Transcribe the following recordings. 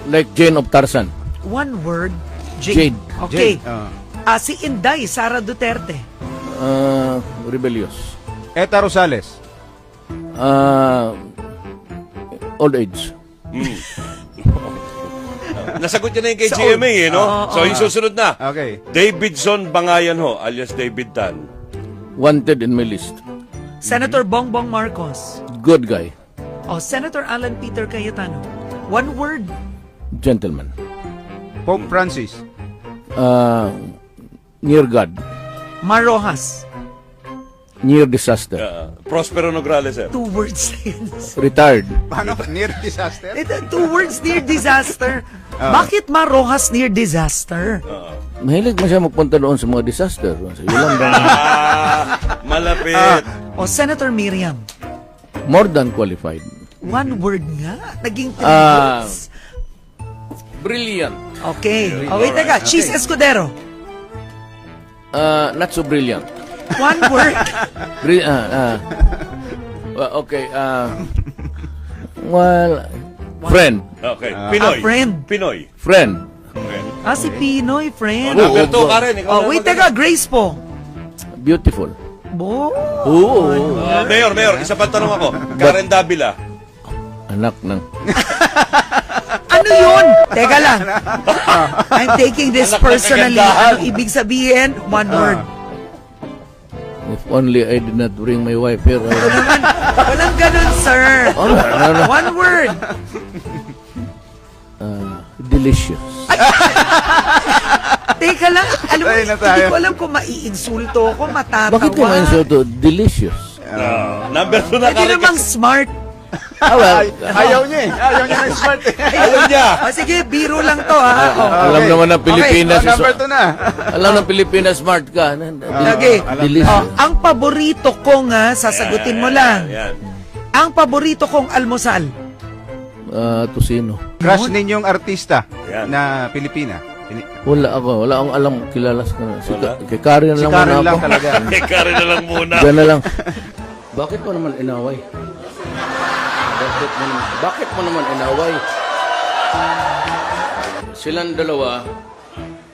Like Jane of Tarzan. One word. Jade. Okay. Jade. Si Inday, Sara Duterte. Rebellious. Eta Rosales. Old age. Nasagot niya na yung kay Sa GMA, eh, no? So, yung susunod na. Okay. Davidson Bangayan ho, alias David Tan. Wanted in my list. Senator Bongbong Marcos. Good guy. Senator Alan Peter Cayetano. One word. Gentleman. Pope Francis. Near God. Mar Rojas. Near disaster. Prospero Nograles, sir. 2 words na yun. Retired. Paano? Near disaster? 2 words, near disaster. Bakit Mar Rojas near disaster? Mahilig mo siya magpunta doon sa mga disaster. So, yun lang ba? Malapit. Senator Miriam. More than qualified. One word nga. Naging 3 Ah. words. Brilliant. Okay. Wait, teka. Cheese Escudero. Not so brilliant. One word. Okay. Well, friend. Okay. Pinoy. friend. Pinoy. Friend. Si Pinoy, friend. Number 2, Karen. Ikaw na Wait, magaling. teka. Grace po. Beautiful. Bo. Oo. Mayor, isa pa tanong ako. Karen Davila. Anak ng... Ano yun? Teka lang. I'm taking this Anak ng personally. kagandahan. Ano ibig sabihin? One word. If only I did not bring my wife here. Walang ganun, sir. One word. Delicious. Teka lang. Alam mo, Tayo na hindi tayo. ko alam kung maiinsulto ko, matatawa. Bakit ka ma-insulto? Delicious. Number 2 na, Hindi Karen. namang smart. Well, Ayaw niya eh. Ayaw niya ng smart eh. Ayaw niya. Sige, biro lang to, ha? alam naman ng Pilipinas. Number 2 na. Alam ng Pilipinas, smart ka. Okay. Delicious. Ang paborito kong, sasagutin mo lang. Yan. Ang paborito kong almusal. Tosino. Crush ninyong artista Yan. na Pilipina. Wala akong alam, kilala sa kanila. Wala? Kay Karen Si lang Karen muna lang ako. talaga. Kay Karen na lang muna. Diyan na lang. Bakit mo naman inaway? Bakit mo naman inaway? Silang dalawa,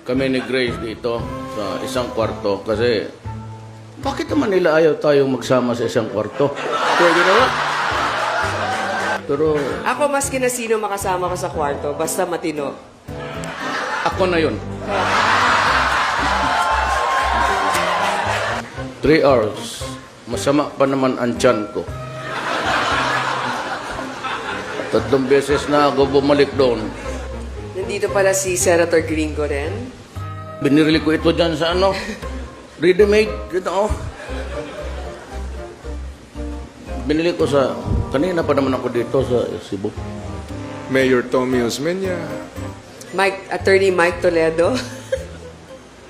kami ni Grace dito sa isang kwarto kasi bakit naman nila ayaw tayong magsama sa isang kwarto? Pwede naman. Pero Ako maski na sino makasama ko sa kwarto, basta matino. ako na yun. 3 hours. Masama pa naman ang tiyan ko. 3 beses na ako bumalik doon. Nandito pala si Senator Gringo rin. Binirili ko ito dyan sa ano. Ready-made. Ito, oh. Binili ko sa... Kanina pa naman ako dito sa Cebu. Mayor Tommy Osmeña, Attorney Mike Toledo.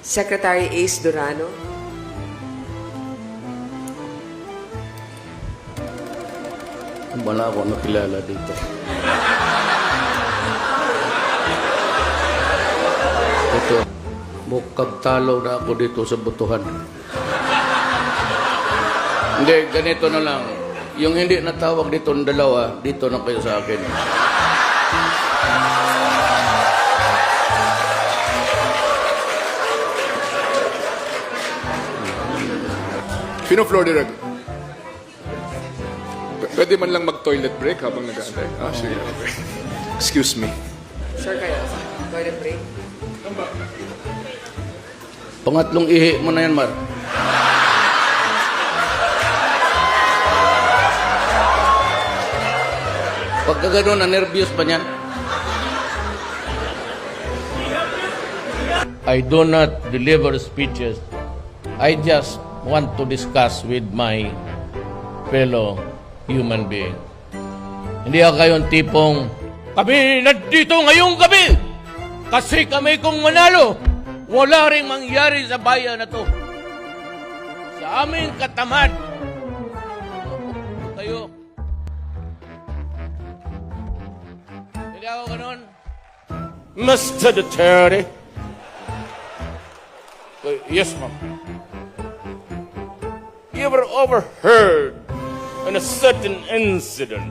Secretary Ace Durano. Wala ako nakilala dito. Ito. Mukhang talo na ako dito sa butuhan. Hindi, ganito na lang. Yung hindi natawag dito ng dalawa, dito na kayo sa akin. Pino-floor direct. Pwede man lang mag-toilet break habang nag-aantay. Sige, okay. Excuse me. Sir kayo, toilet break. Pangatlong ihi mo na yan, Mar. Pagka gano'n, na-nervyos pa niyan. I do not deliver speeches. I just want to discuss with my fellow human being. Hindi ako kayong tipong, kami nandito ngayong gabi kasi kami kung manalo. Wala ring mangyari sa bayan na to. Sa aming katamad. Kayo. Hindi ako ganun. Mr. Duterte. Yes, ma'am. You ever overheard in a certain incident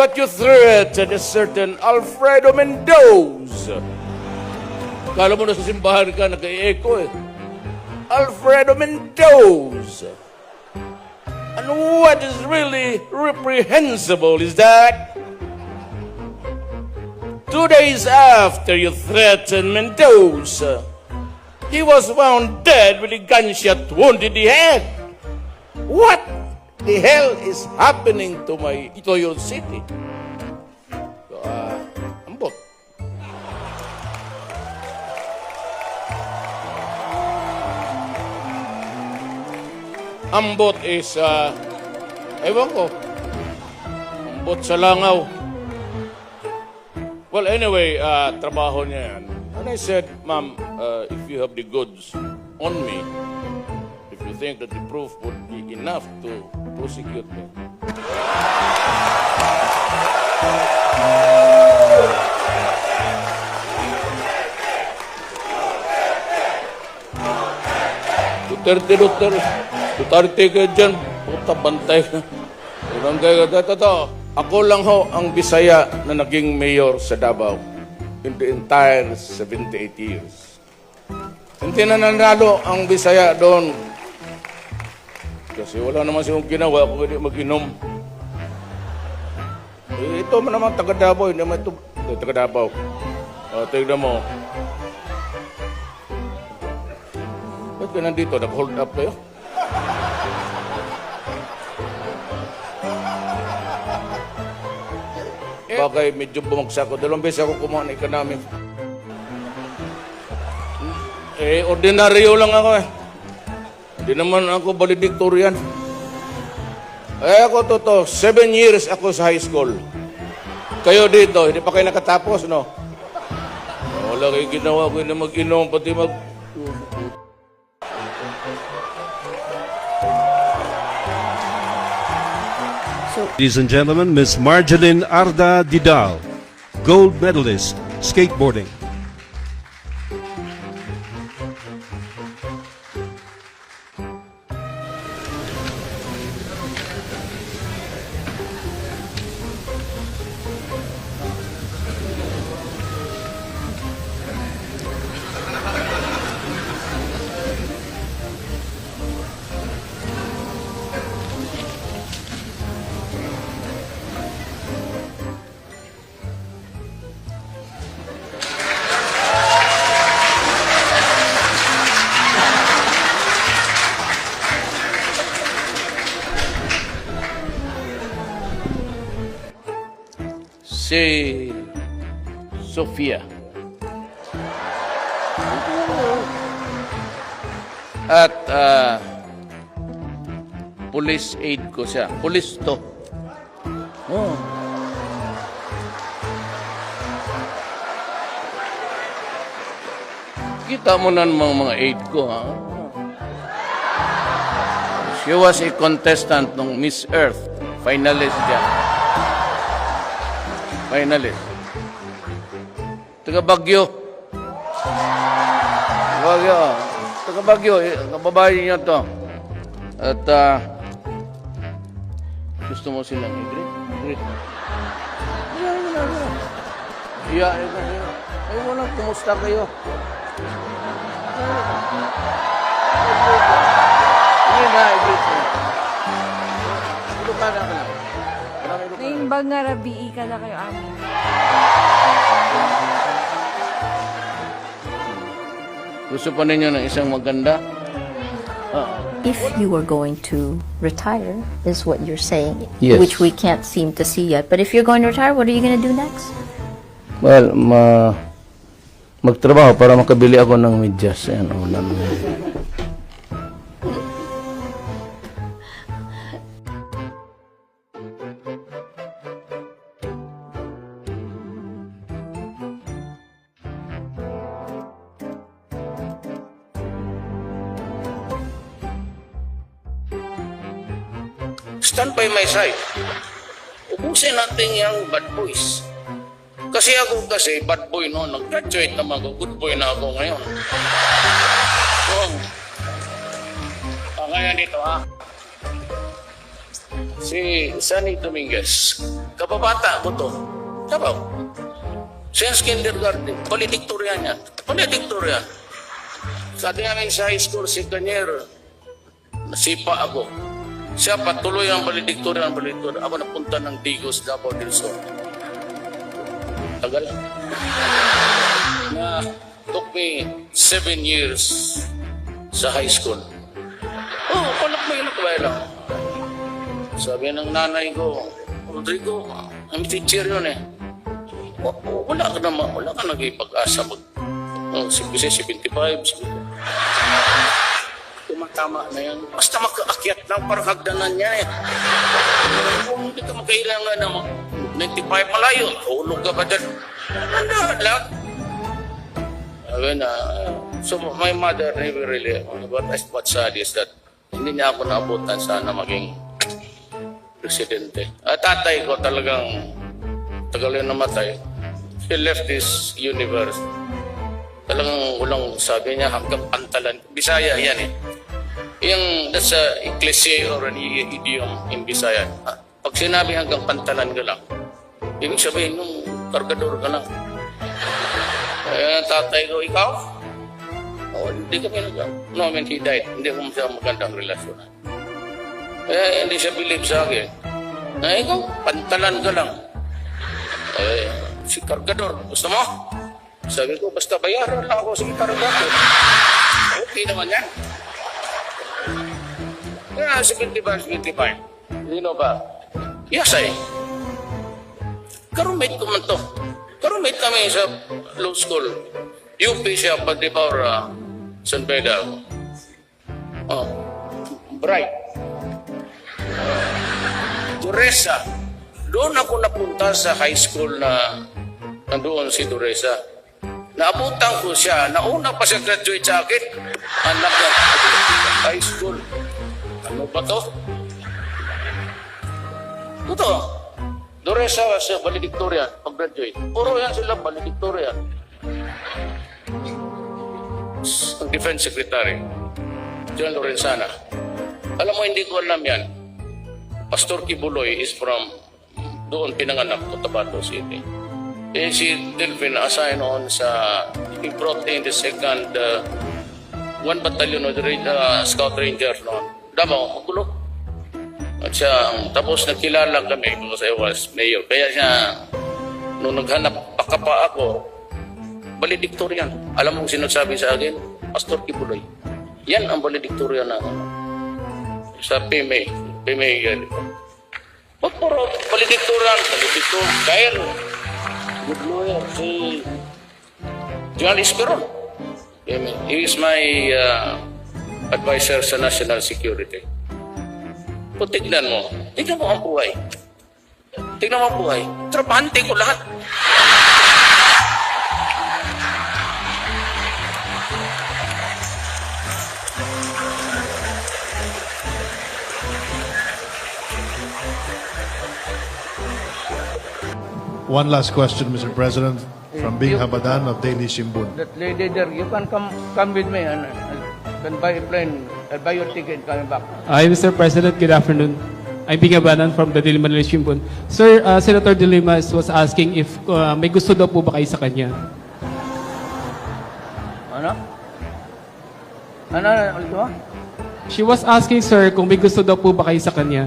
But you threatened a certain Alfredo Mendoza. Kala mo na sa simbahan ka, nag-i-echo eh. Alfredo Mendoza. And what is really reprehensible is that 2 days after you threatened Mendoza, he was found dead with a gunshot wound in the head. What the hell is happening to your city? So, ambot. Ambot is, ewan ko, ambot sa langaw. Well, anyway, trabaho niya yan. And I said, ma'am, if you have the goods on me, if you think that the proof would be enough to prosecute me. Duterte ka dyan. Puta, bantay ka. Ako lang ho ang Bisaya na naging mayor sa Davao in the entire 78 years. Hindi na nanalo ang Bisaya doon. Kasi wala naman siyang ginawa kung hindi mag-inom. Ito man naman taga Davao, hindi naman ito taga Davao. Tignan mo. Ba't ka nandito? Nag-hold up kayo? Bagay, medyo bumagsak ko. 2 beses ako kumuha ng economics. Ordinaryo lang ako eh. Hindi naman ako valedictorian. Ako 7 years ako sa high school. Kayo dito, hindi pa kayo nakatapos, no? Wala kayo ginawa ko na mag-inom, pati mag... Ladies and gentlemen, Miss Marjeline Arda Didal, gold medalist, skateboarding. Si Sofia. At police aid ko siya. Police to. Oh. Kita mo na mga aid ko, ha? She was a contestant ng Miss Earth. Finalist siya. Finalist. Taga Bagyo. Bagyo. Taga Bagyo. Kababae niya to. At gusto mo silang i-greet? Greet. Iya. Ayaw mo lang, kumusta kayo? Hindi na, i-greet mo. Ito ka na ka na. Ngayong bag nga rabii ka na kayo amin. Gusto pa ninyo ng isang maganda? If you were going to retire, is what you're saying, Yes. which we can't seem to see yet. But if you're going to retire, what are you going to do next? Well, magtrabaho para makabili ako ng medyas. Ayan, ulan. Stand by my side. Ubusin natin yung bad boys. Kasi ako bad boy no, nag-graduate naman ako, good boy na ako ngayon. Kaya dito ha. Si Sunny Dominguez, Kababata ko to. Sabaw. Since kindergarten, valedictorian yan. Valedictorian. Sabi namin sa high school, si Kanyero, nasipa ako. Siya patuloy ang valedictorian. Ako napunta ng Digos, Davao del Sur. Tagal. Na took me 7 years sa high school. Oh, palak mo yun lang. Sabi ng nanay ko, Rodrigo, ang teacher yun eh. Wala ka nag-ipag-asa mag... Kasi 75, tumatama na yan. Basta makaakyat lang, parang hagdanan niya eh. Kung hindi ka magkailangan na 95 malayo, hulog ka pa dyan. Wala lang. So my mother never really, what's sad is that hindi niya ako naabutan sana maging presidente. Tatay ko talagang tagal yung namatay. He left this universe. Talagang walang sabi niya hanggang pantalan. Bisaya yan eh. That's a cliche or an idiom in Bisaya. Pag sinabi hanggang pantalan ka lang, ibig sabihin nung kargador ka lang. Tatay ko, ikaw? Hindi kami no, I mean, he died. Hindi ko siya magandang relasyon. Hindi siya believe sa akin. Ikaw, pantalan ka lang. Si kargador, gusto mo? Sabi ko, basta bayaran lang ako sa kargador. Okay naman yan. 75. You know ba? Yes, karumate ko man to. Karumate kami sa law school. UP siya, Padibawra, San Pedro. Bright. Doresa. Doon ako napunta sa high school na nandoon si Doresa. Naabutan ko siya. Nauna pa siya graduate sa akin. Anak na high school. Ano ba to? Ito. Doresa was valedictorian pag-graduate. Puro yan sila valedictorian. Ang defense secretary, John Lorenzana. Alam mo, hindi ko alam yan. Pastor Kibuloy is from doon pinanganak, Cotabato City. Si Delphine assigned on sa, he brought in the second 1 battalion of the Scout Rangers noon. Davao, magulo. At siya, tapos nakilala kami because I was mayor. Kaya siya, nung naghanap pa ako, valedictorian. Alam mo sinasabi sa akin? Pastor Kibuloy. Yan ang valedictorian na sa PMA. Pag puro valedictorian, Kyle, good lawyer, si John Esperon. He is my advisor sa national security. Kung tignan mo ang buhay. Tignan mo ang buhay. Trabahante ko lahat. One last question, Mr. President, from Bing Habadan of Daily Shimbun. That lady there, you can come with me and can buy a plane, buy your ticket coming back. Hi, Mr. President. Good afternoon. I'm Bing Habadan from the Daily Manila Shimbun. Sir, Senator De Limas was asking if may gusto daw po ba kayo sa kanya? Ano? Ulit mo? She was asking, sir, kung may gusto daw po ba kayo sa kanya?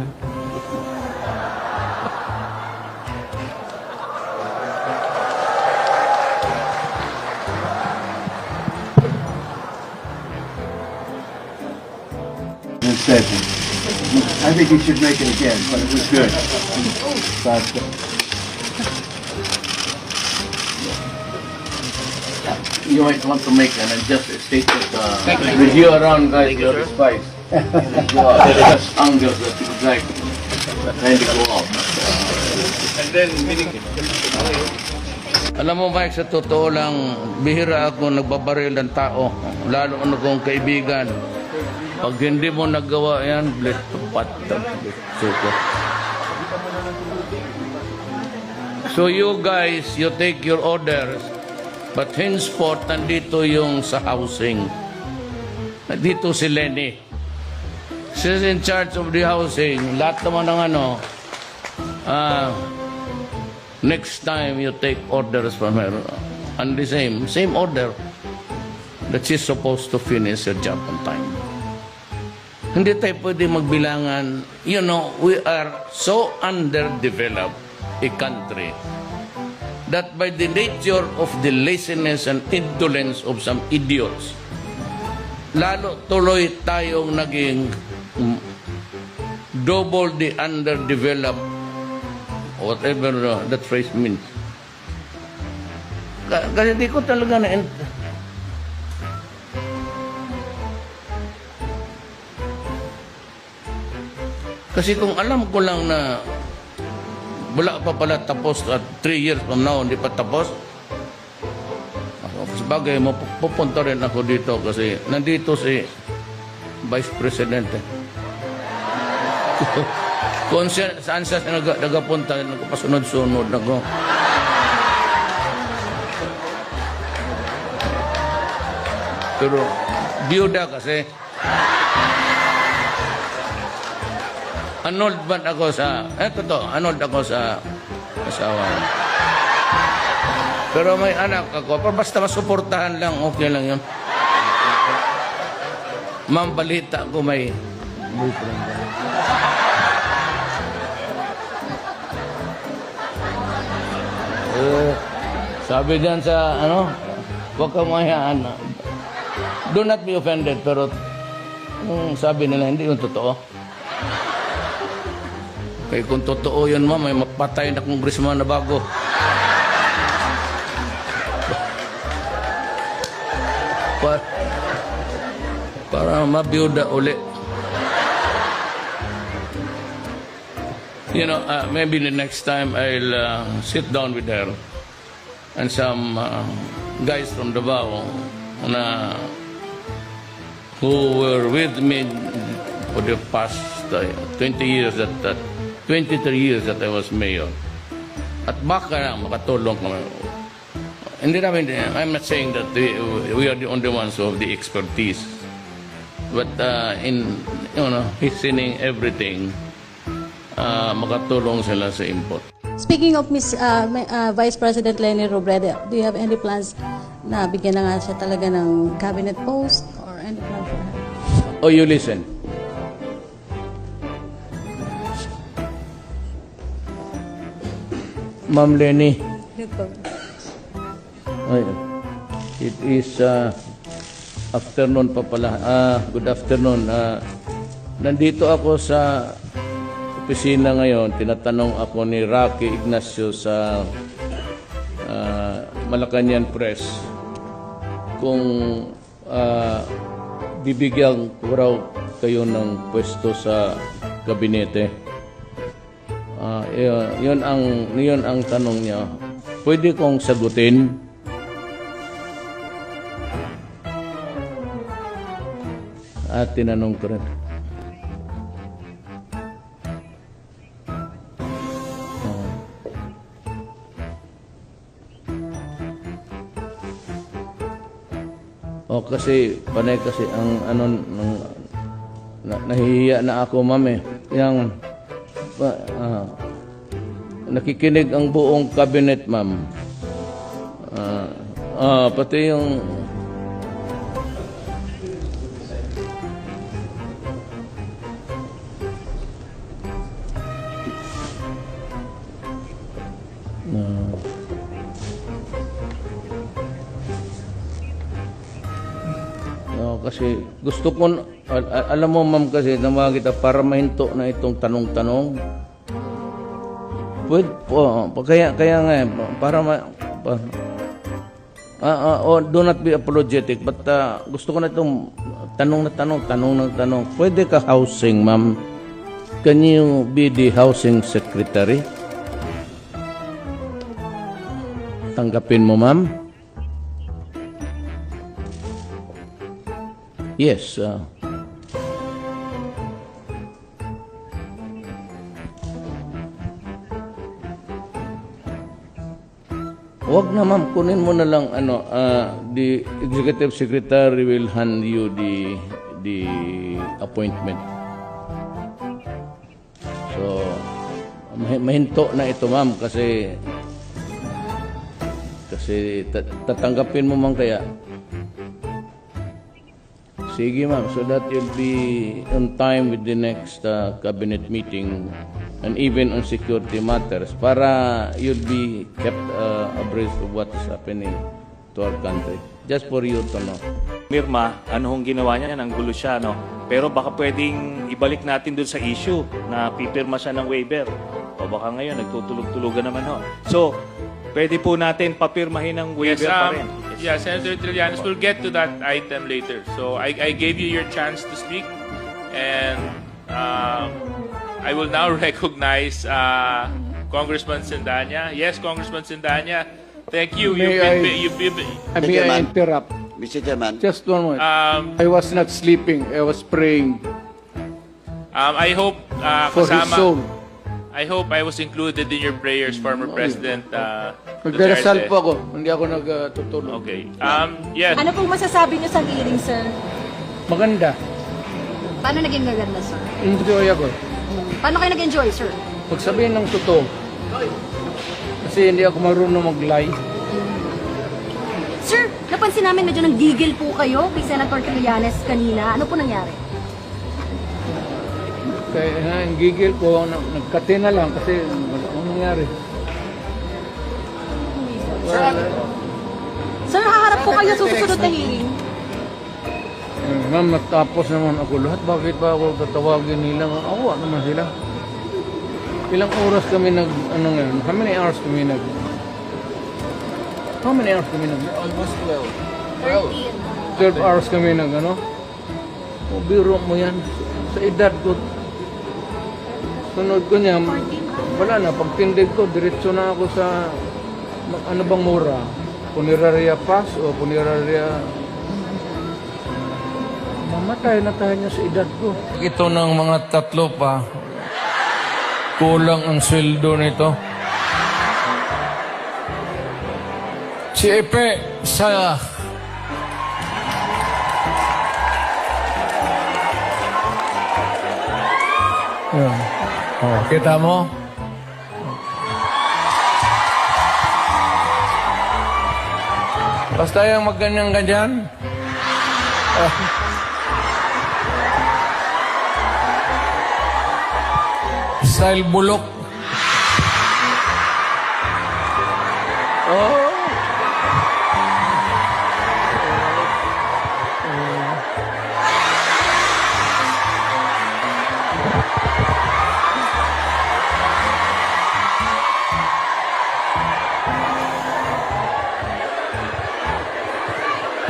I think you should make it again, but it was good. But, You might want to make an adjusted statement with you around, guys, your spies. Angles that you would like trying to go out. And then, meaning, Alam mo, Mike, sa totoo lang, bihira ako nagbabaril ng tao, lalo ano kong kaibigan. Pag hindi mo nagawa yan, So you guys, you take your orders, but henceforth, nandito yung sa housing. Nandito si Lenny. She's in charge of the housing. Lahat naman ng next time you take orders from her, and the same order, that she's supposed to finish her job on time. Hindi tayo pwede magbilangan. You know, we are so underdeveloped a country that by the nature of the laziness and indolence of some idiots, lalo tuloy tayong naging double the underdeveloped, whatever that phrase means. Kasi di ko talaga na... Kasi kung alam ko lang na wala pa pala tapos at 3 years from now, hindi pa tapos, sabagay, pupunta rin ako dito kasi nandito si Vice President. Kung saan siya nagapunta, nagpasunod-sunod ako. Pero, biyuda kasi, annulled man ako sa, annulled ako sa asawa. Pero may anak ako, pero basta masuportahan lang, okay lang yun. Ma'am, balita ko may boyfriend. Sabi diyan sa, huwag ka mahayaan. Do not be offended, pero sabi nila, hindi yung totoo. Kaya kung totoo yun, ma'am, may mapatay na congressman na bago. Para mabiyuda uli. You know, maybe the next time I'll sit down with her and some guys from Davao who were with me for the past 23 years that I was mayor. At baka makatulong kami. Hindi namin, I'm not saying that we are the only ones who have the expertise. But in, listening everything, makatulong sila sa input. Speaking of Miss Vice President Leni Robredo, do you have any plans na bigyan na nga siya talaga ng cabinet post or any plan for her? Oh, you listen. Ma'am Leni. It is afternoon pa pala. Good afternoon. Nandito ako sa opisina ngayon. Tinatanong ako ni Rocky Ignacio sa Malacanang Press kung bibigyan ko raw kayo ng pwesto sa gabinete. Yun ang tanong niya. Pwede kong sagutin? At tinanong ko rin. Kasi panay kasi ang nahihiya na ako, ma'am eh. Yang nakikinig ang buong cabinet, ma'am. Pati yung kasi gusto ko, alam mo, ma'am, kasi naman kita para mahinto na itong tanong-tanong. Pwede po, kaya nga, para do not be apologetic, but gusto ko na itong tanong. Pwede ka housing, ma'am? Can you be the housing secretary? Tanggapin mo, ma'am? Yes. Wag na, ma'am, kunin mo na lang the executive secretary will hand you the appointment. So mahinto na ito, ma'am, kasi Kasi tatanggapin mo man kaya? Sige ma'am, so that you'll be on time with the next cabinet meeting and even on security matters para you'll be kept abreast of what is happening to our country. Just for you to know. Mirma, ano hong ginawa niya? Ang gulo siya, no? Pero baka pwedeng ibalik natin dun sa issue na pipirma siya ng waiver. O baka ngayon, nagtutulog-tulugan naman, ho. So, pwede po natin papirmahin ng waiver pa rin. Yeah, Senator Trillanes, we'll get to that item later. So I gave you your chance to speak, and I will now recognize Congressman Sindanya. Yes, Congressman Sindanya. Thank you. You've been May I interrupt? Mr. Chairman. Just one moment. I was not sleeping. I was praying I hope for his soul. I hope I was included in your prayers, former President Nagdarasal Duterte. po ako. Hindi ako nagtutulog. Okay. Yes. Ano pong masasabi niyo sa hearing, sir? Maganda. Paano naging maganda, sir? Enjoy ako. Paano kayo nag-enjoy, sir? Pagsabihin ng totoo. Kasi hindi ako marunong mag-lie. Sir, napansin namin medyo nang-gigil po kayo kay Senator Trillanes kanina. Ano po nangyari? Kaya gigil ko, nagkate na lang kasi ano nangyari. Sir, haharap po kayo sa susunod na hearing. Ma'am, natapos naman ako lahat. Bakit ba ako tatawagin nila? Awa naman sila. Ilang oras kami ano ngayon? How many hours kami Almost 12. 12 hours kami ano? O, biro mo yan. Sa edad ko, sunod ko niya, wala na. Pagtindig ko, diretso na ako sa, ano bang mura? Puneraria Pass o Puneraria... Mamatay na tayo niya sa edad ko. Ito ng mga tatlo pa. Kulang ang sweldo nito. Si Epe sa... Yan. Oh, kita mo? Basta yung magganyan-ganyan. Style bulok. Oh.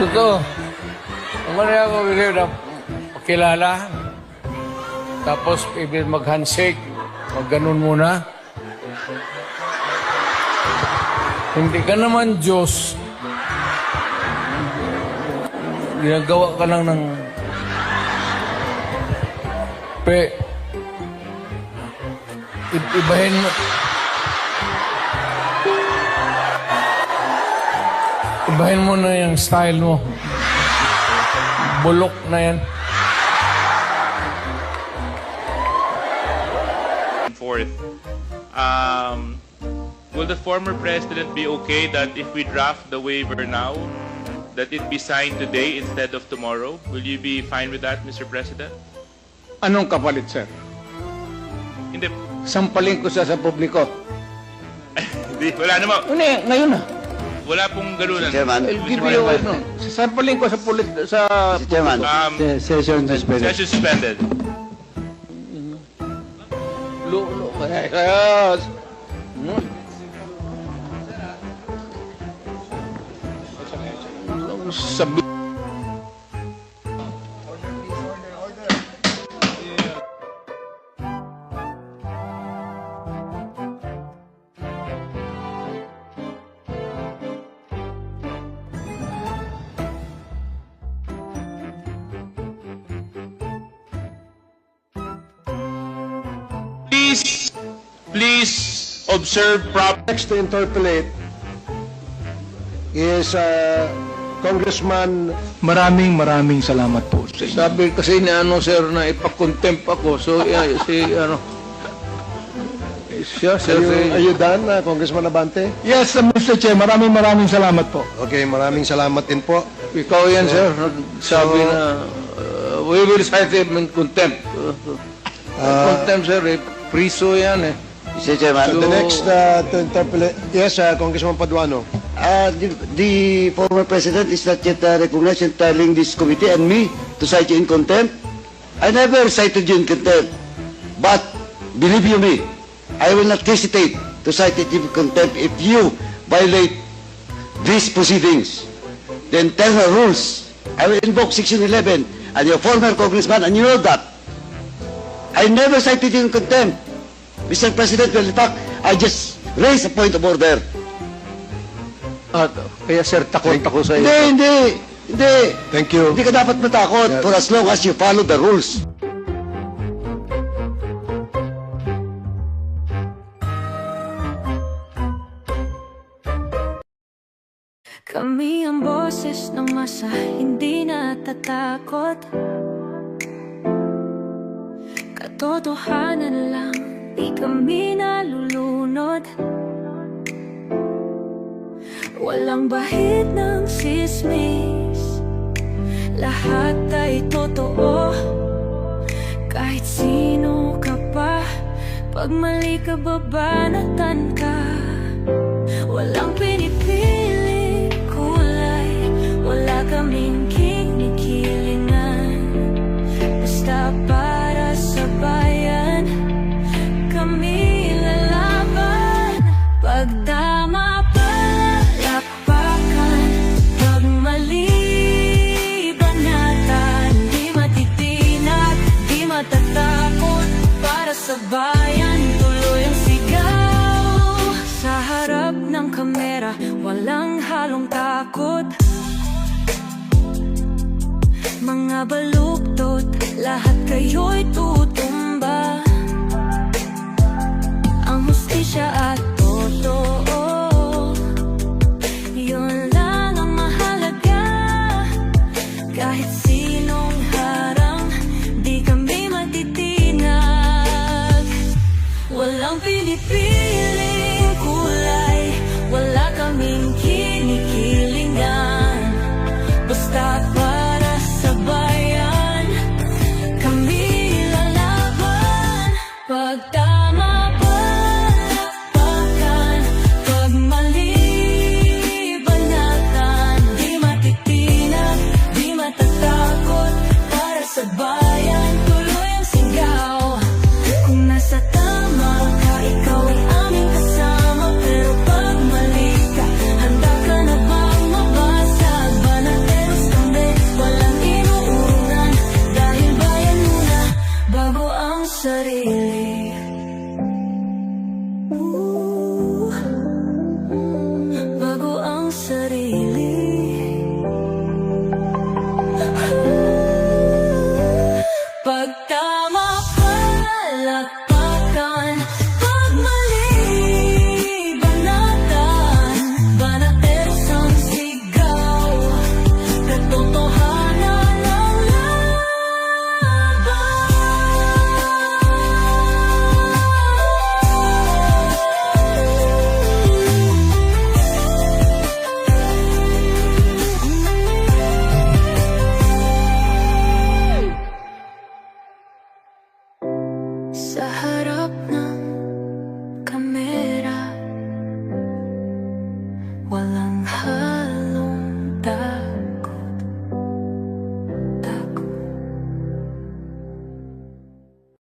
Totoo. Ang mali ako na pakilala. Tapos ibig mag-handshake. Mag-ganun muna. Hindi ka naman Diyos. Ginagawa ka lang ng... Ibahin mo... Ibahin mo na yung style mo. Bulok na yan. Forth. Will the former president be okay that if we draft the waiver now, that it be signed today instead of tomorrow? Will you be fine with that, Mr. President? Anong kapalit, sir? Hindi. Sampaling ko siya sa publiko. Hindi. Wala naman. Ngayon na. Wala pong ganunan. Chairman. I'll give you, sampaling ko sa Mr. Chairman. Session suspended. Session suspended. Lo, kaya. Sabi. Please observe Next to interpolate is Congressman. Maraming salamat po sa inyo. Sabi kasi ni sir na ipakontempt ako. So Are you done, Congressman Abante? Yes, Mr. Chair, maraming salamat po. Okay, maraming salamat din po. Ikaw yan, sir. Sabi na, we will cite him in contempt. Contempt, sir, priso yan eh. Mr. Chairman. So the next to interpolate, yes, Congressman Paduano. The former president is not yet recognized in telling this committee and me to cite you in contempt. I never cited you in contempt. But, believe you me, I will not hesitate to cite you in contempt if you violate these proceedings. The internal rules, I will invoke Section 11 and your former congressman, and you know that. I never cited you in contempt. Mr. President, well, in fact, I just raised a point of order. Kaya sir, takot ako sa iyo. Hindi. Thank you. Hindi ka dapat matakot for as long as you follow the rules. Kami ang boses ng masa, hindi natatakot. Katotohanan lang, di kami nalulunod. Walang bahid ng sismis, lahat ay totoo. Kahit sino ka pa, pag mali ka babanatan ka. Walang pinipili kulay, wala kaming kinikilingan. Basta para sa bayan, kami lalaban. Pag tama palakpakan, pag mali banatan, di matitinag, di matatakot. Para sa bayan, tuloy ang sigaw. Sa harap ng kamera, walang halong takot. Mga baluktot, lahat kayo'y tutumba. Ang hustisya at totoo, yun lang ang mahalaga. Kahit sinong harang, di kami matitinag. Walang pinipiling kulay, wala kaming kinikilingan. Basta para sa bayan, kami lalaban. Pag tama palakpakan, pag mali banatan, di matitinag, di matatakot. Para sa bayan, tuloy ang sigaw. Kung nasa tama ka, ikaw ay aming kasama. Pero pag mali ka, handa ka na bang mabasag? Banateros kami, walang inuunan. Dahil bayan muna, bago ang sarili. Bago ang sarili. Pag tama palakpakan,